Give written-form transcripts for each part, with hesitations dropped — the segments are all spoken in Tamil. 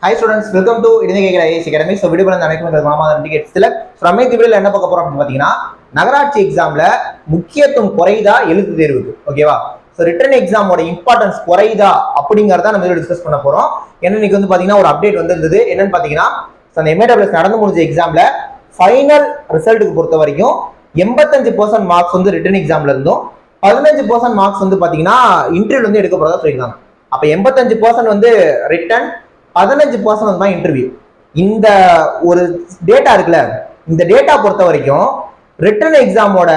Hi students, welcome to IAS Academy. So video பண்ண அனைவருக்கும் இந்த மாமாதன் டிக்கெட் சிலர் ஃப்ரம் இந்த வீடியோல என்ன பார்க்க போறோம் அப்படின்னு பாத்தீங்கன்னா நகராட்சி எக்ஸாம்ல முக்கியத்துவம் குறையுதா எழுத்து தேர்வுக்கு ஓகேவா. ஸோ ரிட்டன் எக்ஸாமோட இம்பார்ட்டன்ஸ் குறையுதா அப்படிங்கறத நம்ம டிஸ்கஸ் பண்ண போறோம். ஏன்னா இன்னைக்கு வந்து பாத்தீங்கன்னா ஒரு அப்டேட் வந்து இருந்தது. என்னன்னு பாத்தீங்கன்னா அந்த MAWS நடந்து முடிஞ்ச எக்ஸாம்ல ஃபைனல் ரிசல்ட்டுக்கு பொறுத்த வரைக்கும் 85% மார்க்ஸ் வந்து ரிட்டன் எக்ஸாம்ல இருந்தும் 15% மார்க்ஸ் வந்து பாத்தீங்கன்னா இன்டர்வியூல வந்து எடுக்க போறதா சொல்லியிருக்காங்க. அப்ப 85% வந்து ரிட்டன், 15% தான் இன்டர்வியூ. இந்த ஒரு டேட்டா இருக்குல்ல, இந்த டேட்டா பொறுத்த வரைக்கும் ரிட்டன் எக்ஸாமோட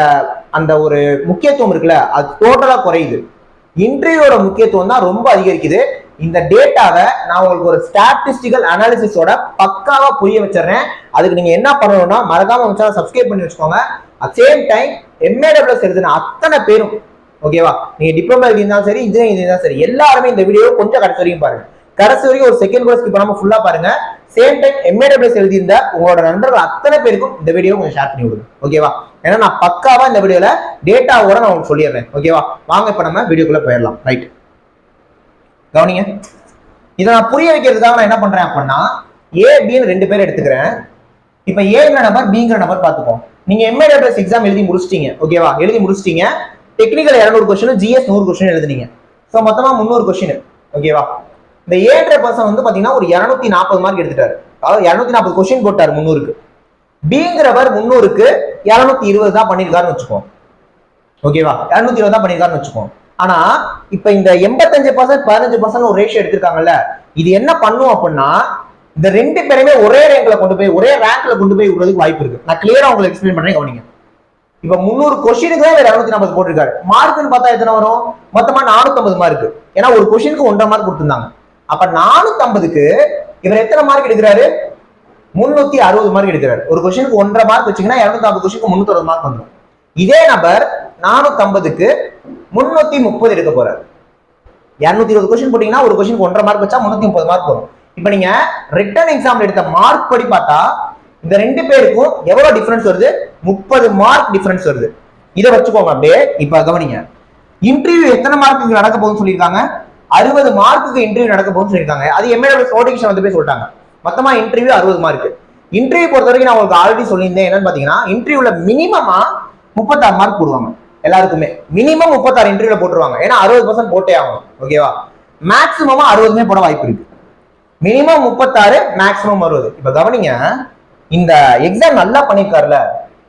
அந்த ஒரு முக்கியத்துவம் இருக்குல்ல அது டோட்டலா குறையுது. இன்டர்வியூட முக்கியத்துவம் தான் ரொம்ப அதிகரிக்குது. இந்த டேட்டாவை நான் உங்களுக்கு ஒரு ஸ்டாட்டிஸ்டிக்கல் அனாலிசிஸோட பக்காவா புரிய வச்சிடறேன். அதுக்கு நீங்க என்ன பண்ணணும்னா மறக்காம சேனலை சப்ஸ்கிரைப் பண்ணி வச்சுக்கோங்க. அட் சேம் டைம் MAWS எழுதின அத்தனை பேரும் ஓகேவா, நீங்க டிப்ளமா எழுதியிருந்தாலும் சரி, இன்ஜினியரிங் எழுதியிருந்தாலும் சரி, எல்லாருமே இந்த வீடியோ கொஞ்சம் கடைசி வரைக்கும் பாருங்க. கடைசி வரைக்கும் ஒரு செகண்ட் கூட ஸ்கிப் பண்ணாம ஃபுல்லா பாருங்க. சேம் டைம் MAWS எழுதியிருந்த உங்களோட நண்பர்கள் அத்தனை பேருக்கும் இந்த வீடியோ கொஞ்சம் ஷேர் பண்ணி விடுங்க ஓகேவா. ஏன்னா நான் பக்காவா இந்த வீடியோல டேட்டாவோட நான் உங்களுக்கு சொல்லிடுறேன் ஓகேவா. வாங்க இப்ப நம்ம வீடியோக்குள்ள போயிடலாம். ரைட், கவனிங்க. இதை நான் புரிய வைக்கிறதுக்காக நான் என்ன பண்றேன் அப்படின்னா A, Bன்னு ரெண்டு பேர் எடுத்துக்கிறேன். இப்ப ஏங்கிற நம்பர் பிங்கிற நம்பர் பாத்துக்கோம். நீங்க MAWS எக்ஸாம் எழுதி முடிச்சிட்டீங்க ஓகேவா, எழுதி முடிச்சிட்டீங்க. டெக்னிக்கல் 200 கொஸ்டின், GS 100 கொஸ்டின் எழுதுனீங்க. ஸோ மொத்தமா 300 கொஸ்டின் ஓகேவா. இந்த ஏன்ற பர்சன் வந்து பாத்தீங்கன்னா ஒரு 240 மார்க் எடுத்துட்டாரு. அதாவது 240 கொஸ்டின் போட்டாரு 300க்கு. பிங்கிறவர் 300க்கு 220 தான் பண்ணிருக்காருன்னு வச்சுக்கோம் ஓகேவா. 220 தான் பண்ணிருக்காருன்னு வச்சுக்கோம். ஆனா இப்ப இந்த 85% 15% ஒரு ரேஷியோ எடுத்திருக்காங்கல்ல, இது என்ன பண்ணும் அப்படின்னா இந்த ரெண்டு பேருமே ஒரே ரேங்க்ல கொண்டு போய் ஒரே ரேங்க்ல கொண்டு போய் விடுறதுக்கு வாய்ப்பு இருக்கு. நான் கிளியரா உங்களுக்கு எக்ஸ்பிளைன் பண்றேன், கவனிங்க. இப்ப 300 கொஸ்டினுக்கு தான் 240 போட்டிருக்காரு. மார்க்னு பார்த்தா எத்தனை வரும்? மொத்தமா 450 மார்க். ஏன்னா ஒரு கொஸ்டினுக்கு 1.5 மார்க் கொடுத்திருந்தாங்க. அப்ப 450க்கு இவர் எத்தனை மார்க் எடுக்கிறாரு? 360 மார்க் எடுக்கிறாரு. ஒரு கொஸ்டினுக்கு 1.5 மார்க் வச்சீங்கன்னா 250 கொஸ்டினுக்கு 360 மார்க் வந்துடும். இதே நபர் 450க்கு 330 எடுக்க போறாரு. 220 கொஸ்டின் போட்டீங்கன்னா ஒரு கொஸ்டினுக்கு 1.5 மார்க் வச்சா 330 மார்க் வரும். இப்ப நீங்க ரிட்டன் எக்ஸாம்ல எடுத்த மார்க் படி பார்த்தா இந்த ரெண்டு பேருக்கும் எவ்வளவு டிஃபரன்ஸ் வருது? 30 மார்க் டிஃபரன்ஸ் வருது. இதை வச்சுக்கோங்க அப்படியே. இப்ப கவனிங்க, இன்டர்வியூ எத்தனை மார்க்கு நடக்க போகுதுன்னு சொல்லியிருக்காங்க? 60 மார்க்குக்கு இன்டர்வியூ நடக்க போகுதுன்னு சொல்லியிருக்காங்க. அது MAWS நோட்டிஃபிகேஷன் வந்து போய் சொல்லிட்டாங்க. மொத்தமா இன்டர்வியூ 60 மார்க். இன்டர்வியூ பொறுத்த வரைக்கும் நான் உங்களுக்கு ஆல்ரெடி சொல்லியிருந்தேன். என்னன்னு பாத்தீங்கன்னா இன்டர்வியூல மினிமமா 36 மார்க் போடுவாங்க எல்லாருக்குமே. மினிமம் 36 இன்டர்வியூல போட்டுருவாங்க. ஏன்னா 60% போட்டே ஆகணும் ஓகேவா. மேக்சிமமா 60 போட வாய்ப்பு இருக்கு. Minimum 36, maximum 60. இப்ப கவனிங்க, இந்த எக்ஸாம் நல்லா பண்ணிருக்காருல,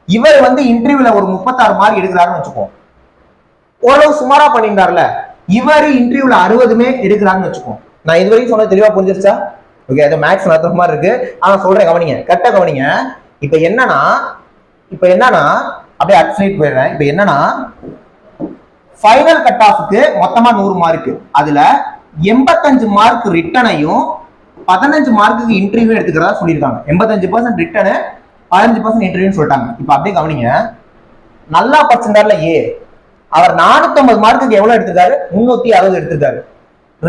இவர் வந்து இன்டர்வியூல ஒரு 36 மார்க் எடுக்கிறாருன்னு வச்சுக்கோம். ஓரளவு சுமாரா பண்ணியிருந்தாருல, இவர் இன்டர்வியூல 60 எடுக்கிறாருன்னு வச்சுக்கோம். நான் இது வரைக்கும் சொன்னது தெளிவா புரிஞ்சிருச்சா? ஓகே, அது மேக்ஸ் நடத்துற மாதிரி இருக்கு. ஆனா சொல்றேன், கவனிங்க, கரெக்டா கவனிங்க. இப்ப என்னன்னா அப்படியே அக்ஸலேட் போயிடுறேன். இப்ப என்னன்னா ஃபைனல் கட் ஆஃப்க்கு மொத்தமா 100 மார்க். அதுல 85 மார்க் ரிட்டனையும் 15 மார்க்குக்கு இன்டர்வியூ எடுத்துக்கிறதா சொல்லியிருக்காங்க. 85% ரிட்டனு, 15% இன்டர்வியூன்னு சொல்லிட்டாங்க. இப்ப அப்படியே கவனிங்க, நல்லா படிச்சிருந்தாருல ஏ, அவர் 450 மார்க்குக்கு எவ்வளவு எடுத்திருக்காரு? 360 எடுத்திருக்காரு.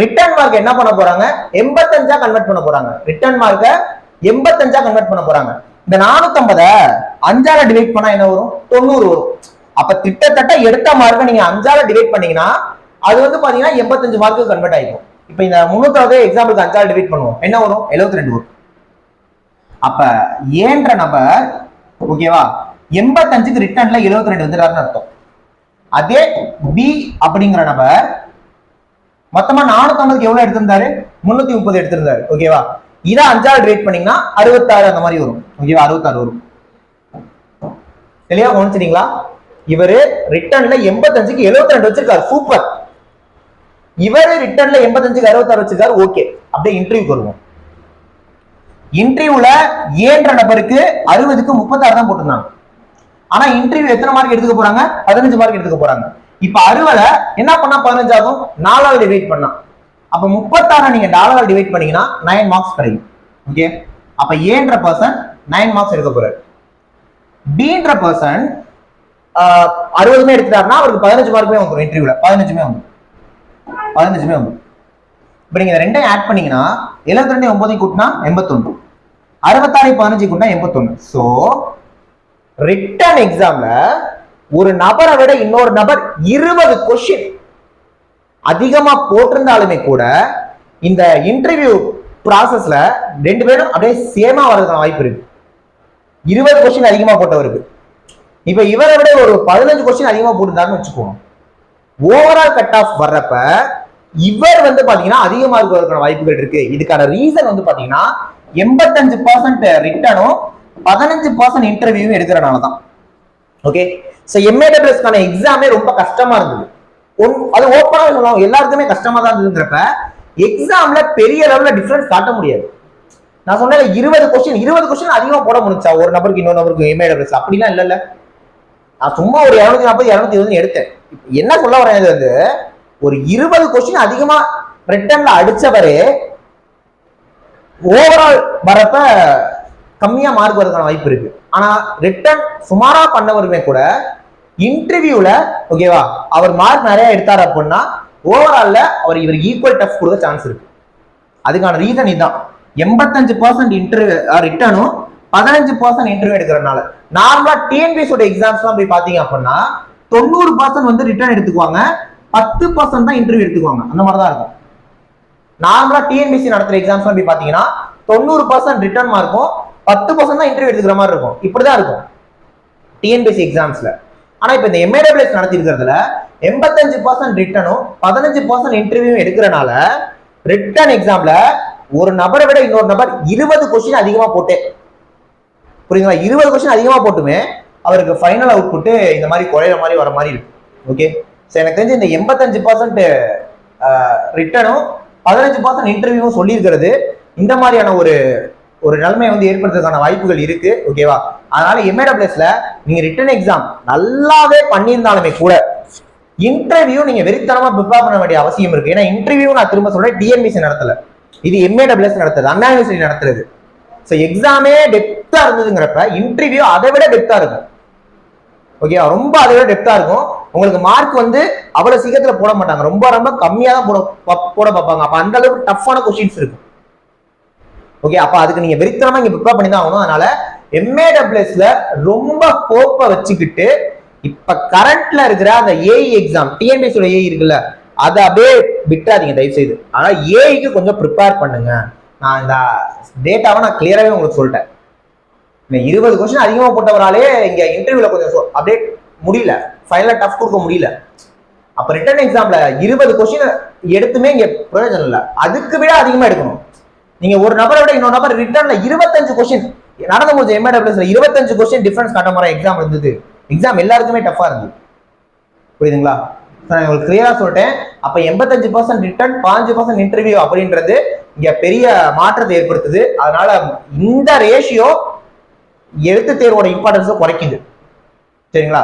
ரிட்டர்ன் மார்க் என்ன பண்ண போறாங்க? 85 கன்வெர்ட் பண்ண போறாங்க. ரிட்டர்ன் மார்க்க 85 கன்வெர்ட் பண்ண போறாங்க. இந்த 450 5ஆல டிவைட் பண்ணா என்ன வரும்? 90 வரும். அப்ப கிட்டத்தட்ட எடுத்த மார்க்க நீங்க 5ஆல டிவைட் பண்ணீங்கன்னா அது வந்து பாத்தீங்கன்னா 85 மார்க்கு கன்வெர்ட் ஆயிடும். இப்ப இந்த 360 எக்ஸாம்பிளுக்கு 5ஆல டிவைட் பண்ணுவோம், என்ன வரும்? 72 வரும். அப்ப ஏன்ற நபர் ஓகேவா 85க்கு ரிட்டர்ன்ல 72 வந்துட்டாருன்னு அர்த்தம். அதே பி அப்படிங்கிற நபர் மொத்தமா 450க்கு எவ்வளவு எடுத்திருந்தாரு? 330 எடுத்திருந்தாரு ஓகேவா. இதை 5ஆல டிவைட் பண்ணீங்கன்னா 66 அந்த மாதிரி வரும் ஓகேவா. 66 வரும். தெளிவா கவனிச்சிட்டீங்களா? இவரு ரிட்டர்ன்ல 85க்கு 72 வச்சிருக்காரு, சூப்பர். இவரு ரிட்டர்ன்ல 85க்கு 66 வச்சிருக்காரு, ஓகே. அப்படியே இன்டர்வியூ வருவோம். இன்டர்வியூல ஏன்ற நபருக்கு 60க்கு 36 தான் போட்டிருந்தாங்க. ஆனா இன்டர்வியூ எத்தனை மார்க் எடுத்துக்க போறாங்க? 15 மார்க் எடுத்துக்க போறாங்க. இப்ப 60 என்ன பண்ணா 15 ஆகும்? 4ஆல டிவைட் பண்ணா. அப்ப 36 நீங்க 4ஆல டிவைட் பண்ணீங்கன்னா 9 மார்க்ஸ் கிடைக்கும் ஓகே. அப்ப ஏன்ற பர்சன் 9 மார்க்ஸ் எடுக்க போறாரு. பீன்ற பர்சன் 60 எடுத்துட்டாருன்னா அவருக்கு 15 மார்க்குமே வந்துடும். இன்டர்வியூல 15 வந்துடும். இப்ப நீங்க ரெண்டையும் ஆட் பண்ணீங்கன்னா 72 9 கூட்டினா 81, 66 15 கூட்டினா 81. சோ ரிட்டன் எக்ஸாம்ல ஒரு நபரை விட இன்னொரு நபர் 20 கொஸ்டின் அதிகமா போட்டிருந்தாலுமே கூட இந்த இன்டர்வியூ ப்ராசஸ்ல ரெண்டு பேரும் அப்படியே சேமா வர்றதுக்கான வாய்ப்பு இருக்கு. 20 கொஸ்டின் அதிகமா போட்டவருக்கு இப்ப இவரை விட ஒரு 15 கொஸ்டின் அதிகமா போட்டிருந்தாருன்னு வச்சுக்கோங்க, ஓவரால் கட் ஆஃப் வர்றப்ப இவர் வந்து பாத்தீங்கன்னா அதிக மார்க் வருவதற்கான வாய்ப்புகள் இருக்கு. இதுக்கான ரீசன் வந்து பாத்தீங்கன்னா 85% ரிட்டனும் 15% இன்டர்வியூவும் எடுக்கிறனாலதான். ஓகே, சோ எம்ஏடபிள்யூஎஸ்க்கான எக்ஸாமே ரொம்ப கஷ்டமா இருந்தது. அது ஓப்பனா சொல்லுவாங்க, எல்லாருக்குமே கஷ்டமா தான் இருந்ததுங்கிறப்ப எக்ஸாம்ல பெரிய லெவல்ல டிஃபரன்ஸ் காட்ட முடியாது. நான் சொன்னேன் 20 கொஸ்டின் அதிகமா போட முடிச்சா ஒரு நபருக்கு இன்னொரு நபருக்கு எம்ஏடபிள்யூஎஸ் அப்படிலாம் இல்ல. நான் சும்மா ஒரு 240 220 எடுத்தேன். என்ன சொல்ல வரேன், இது வந்து ஒரு 20 கொஸ்டின் அதிகமா ரிட்டன்ல அடிச்சவரே ஓவரால் வரப்ப கம்மியா மார்க் வரதுக்கான வாய்ப்பு இருக்கு. ஆனா ரிட்டன் சுமாரா பண்ணவருமே கூட இன்டர்வியூல ஓகேவா அவர் மார்க் நிறைய எடுத்தாரு அப்படின்னா ஓவரால்ல அவர் இவருக்கு ஈக்குவல் டஃப் கொடுக்க சான்ஸ் இருக்கு. அதுக்கான ரீசன் இதுதான். 85% இன்டர்வியூ ரிட்டனும் 15% இன்டர்வியூ எடுக்கிறதுனால. நார்மலா டிஎன்பிஎஸ்ஸோட எக்ஸாம்ஸ் எல்லாம் போய் பாத்தீங்க அப்படின்னா 90% வந்து ரிட்டர்ன் எடுத்துக்குவாங்க, 10% தான் இன்டர்வியூ எடுத்துக்குவாங்க. அந்த மாதிரிதான் இருக்கும். நார்மலா டிஎன்பிஎஸ்சி நடத்துற எக்ஸாம்ஸ் போய் பாத்தீங்கன்னா 90% ரிட்டர்ன் மார்க்கும் 10% தான் இன்டர்வியூ எடுத்துக்கிற மாதிரி இருக்கும். இப்படிதான் இருக்கும் டிஎன்பிஎஸ்சி எக்ஸாம்ஸ்ல. ஆனா இப்ப இந்த எம்ஏடபிள்யூஎஸ் நடத்தி இருக்கிறதுல 85% ரிட்டனும் 15% இன்டர்வியூ எடுக்கிறனால ரிட்டன் எக்ஸாம்ல ஒரு நபரை விட இன்னொரு நபர் 20 கொஸ்டின் அதிகமா போட்டே, புரியுங்களா, 20 கொஸ்டின் அதிகமா போட்டுமே அவருக்கு ஃபைனல் அவுட்புட் இந்த மாதிரி குறையிற மாதிரி வர மாதிரி இருக்கு. ஓகே, சோ எனக்கு தெரிஞ்சு இந்த 85% ரிட்டனும் 15% இன்டர்வியூவும் சொல்லியிருக்கிறது இந்த மாதிரியான ஒரு நிலைமையை வந்து ஏற்படுறதுக்கான வாய்ப்புகள் இருக்கு. ஓகேவா, அதனால எம்ஏடபிள்யூஎஸ்ல நீங்க ரிட்டன் எக்ஸாம் நல்லாவே பண்ணியிருந்தாலுமே கூட இன்டர்வியூ நீங்க வெறித்தனமா ப்ரிப்பேர் பண்ண வேண்டிய அவசியம் இருக்கு. ஏன்னா இன்டர்வியூ நான் திரும்ப சொல்றேன் டிஎன்பிஎஸ்சி நடத்தல, இது எம்ஏடபிள்யூஎஸ் நடத்துறது, அண்ணா யூனிவர்சிட்டி நடத்துறது. ஸோ எக்ஸாமே டெப்தா இருந்ததுங்கிறப்ப இன்டர்வியூ அதை விட டெப்தா இருக்கும். ஓகே, ரொம்ப அதை விட டெப்தா இருக்கும். உங்களுக்கு மார்க் வந்து அவ்வளவு சீக்கிரத்துல போட மாட்டாங்க, ரொம்ப ரொம்ப கம்மியா தான் போட பார்ப்பாங்க. அப்ப அந்த அளவுக்கு டஃப்பான கொஸ்டின்ஸ் இருக்கும். ஓகே, அப்ப அதுக்கு நீங்க வெறித்தனமா இங்க ப்ரிப்பேர் பண்ணி தான் ஆகணும். அதனால எம்ஏடபிள்யூஎஸ்ல ரொம்ப ஹோப்பை வச்சுக்கிட்டு இப்ப கரண்ட்ல இருக்கிற அந்த ஏஇ எக்ஸாம் டிஎன்பிஎஸ்சியோட ஏஇ இருக்குல்ல, அதை அப்படியே விட்டுறாதீங்க தயவு செய்து. ஆனா ஏஇக்கு கொஞ்சம் ப்ரிப்பேர் பண்ணுங்க. நான் இந்த டேட்டாவை நான் கிளியராகவே உங்களுக்கு சொல்லிட்டேன். 20 கொஸ்டின் அதிகமாக போட்டவராலே இங்க இன்டர்வியூல கொஞ்சம் அப்படியே முடியல, ஃபைனலா டஃப் கொடுக்க முடியல. அப்ப ரிட்டன் எக்ஸாம்ல 20 கொஸ்டின் எடுத்துமே இங்க பிரயோஜனம் இல்லை, அதுக்கு விட அதிகமா எடுக்கணும். நீங்க ஒரு நபரை விட இன்னொரு நபர் ரிட்டர்ன்ல 25 கொஸ்டின் நடந்து முடிஞ்ச எம்ஏடபிள்யூஎஸ்ல 25 கொஸ்டின் டிஃபரன்ஸ் காட்ட மாதிரி எக்ஸாம் இருந்தது. எக்ஸாம் எல்லாருக்குமே டஃபா இருந்தது, புரியுதுங்களா? நான் உங்களுக்கு கிளியரா சொல்லிட்டேன். அப்ப 85% ரிட்டன் 5% இன்டர்வியூ அப்படின்றது இங்க பெரிய மாற்றத்தை ஏற்படுத்துது. அதனால இந்த ரேஷியோ எழுத்து தேர்வோட இம்பார்ட்டன்ஸ் குறைக்குது, சரிங்களா?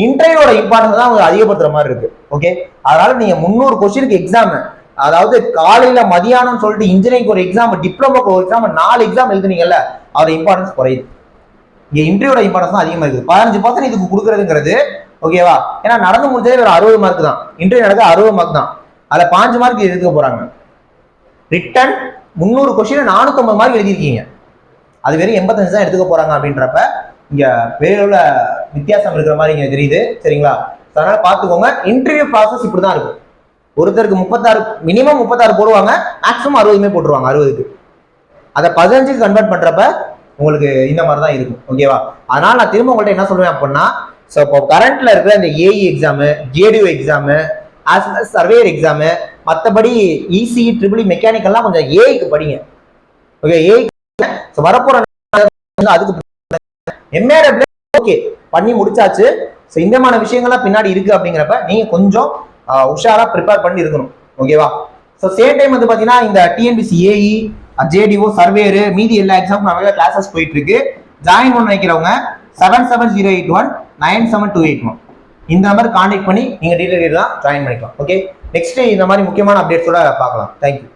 இன்டர்வியூட இம்பார்ட்டன்ஸ் தான் அதிகப்படுத்துற மாதிரி இருக்கு. ஓகே, அதனால நீங்க 300 கொஸ்டினுக்கு எக்ஸாம், அதாவது காலையில மதியானம் சொல்லிட்டு இன்ஜினியரிங் ஒரு எக்ஸாம், டிப்ளமோக்கு ஒரு எக்ஸாம், 4 எக்ஸாம் எழுதுனீங்கல்ல, அதோட இம்பார்ட்டன்ஸ் குறையுது. இங்க இன்டர்வியூட இம்பார்ட்டன்ஸ் தான் அதிகமா இருக்குது. 15% இதுக்கு கொடுக்கறதுங்கிறது ஓகேவா? ஏன்னா நடந்து முடிஞ்சதே ஒரு 60 மார்க் தான், இன்டர்வியூ நடக்க 60 மார்க் தான், அதுல 5 மார்க் எடுத்துக்க போறாங்க. ரிட்டன் 300 கொஸ்டின் 450 மார்க் எழுதிருக்கீங்க, அது வெறும் 85 தான் எடுத்துக்க போறாங்க. அப்படின்றப்ப இங்க வேற உள்ள வித்தியாசம் இருக்கிற மாதிரி இங்க தெரியுது, சரிங்களா? அதனால பாத்துக்கோங்க. இன்டர்வியூ ப்ராசஸ் இப்படிதான் இருக்கும். ஒருத்தருக்கு 36 மினிமம் 36 போடுவாங்க, மேக்ஸிமம் 60 போட்டுருவாங்க. 60க்கு அதை 15க்கு கன்வெர்ட் பண்றப்ப உங்களுக்கு இந்த மாதிரி தான் இருக்கும். ஓகேவா? அதனால நான் திரும்ப உங்கள்கிட்ட என்ன சொல்லுவேன் அப்படின்னா, ஸோ இப்போ கரண்ட்ல இருக்கிற இந்த ஏஇ எக்ஸாமு, ஜேடியூ எக்ஸாமு, சர்வேயர் எக்ஸாமு, மற்றபடி இசி ட்ரிபிள் மெக்கானிக்கல்லாம் கொஞ்சம் ஏஐக்கு படிங்க. ஓகே, ஏஐ வரப்போற அதுக்கு எம்ஏடபிள்யூ ஓகே பண்ணி முடிச்சாச்சு. ஸோ இந்த மாதிரி விஷயங்கள்லாம் பின்னாடி இருக்கு. அப்படிங்கிறப்ப நீங்க கொஞ்சம் உஷாரா ப்ரிப்பேர் பண்ணி இருக்கணும். ஓகேவா? ஸோ சேம் டைம் வந்து பாத்தீங்கன்னா இந்த டிஎன்பிசி ஏஇ, ஜேடிஓ, சர்வேயர், மீதி எல்லா எக்ஸாம் நிறைய கிளாஸஸ் போயிட்டு இருக்கு. ஜாயின் பண்ண நினைக்கிறவங்க 7708197281 இந்த நம்பர் கான்டாக்ட் பண்ணி நீங்க டீடைல் ஜாயின் பண்ணிக்கலாம். ஓகே, நெக்ஸ்ட் இந்த மாதிரி முக்கியமான அப்டேட்ஸோட பார்க்கலாம். தேங்க்யூ.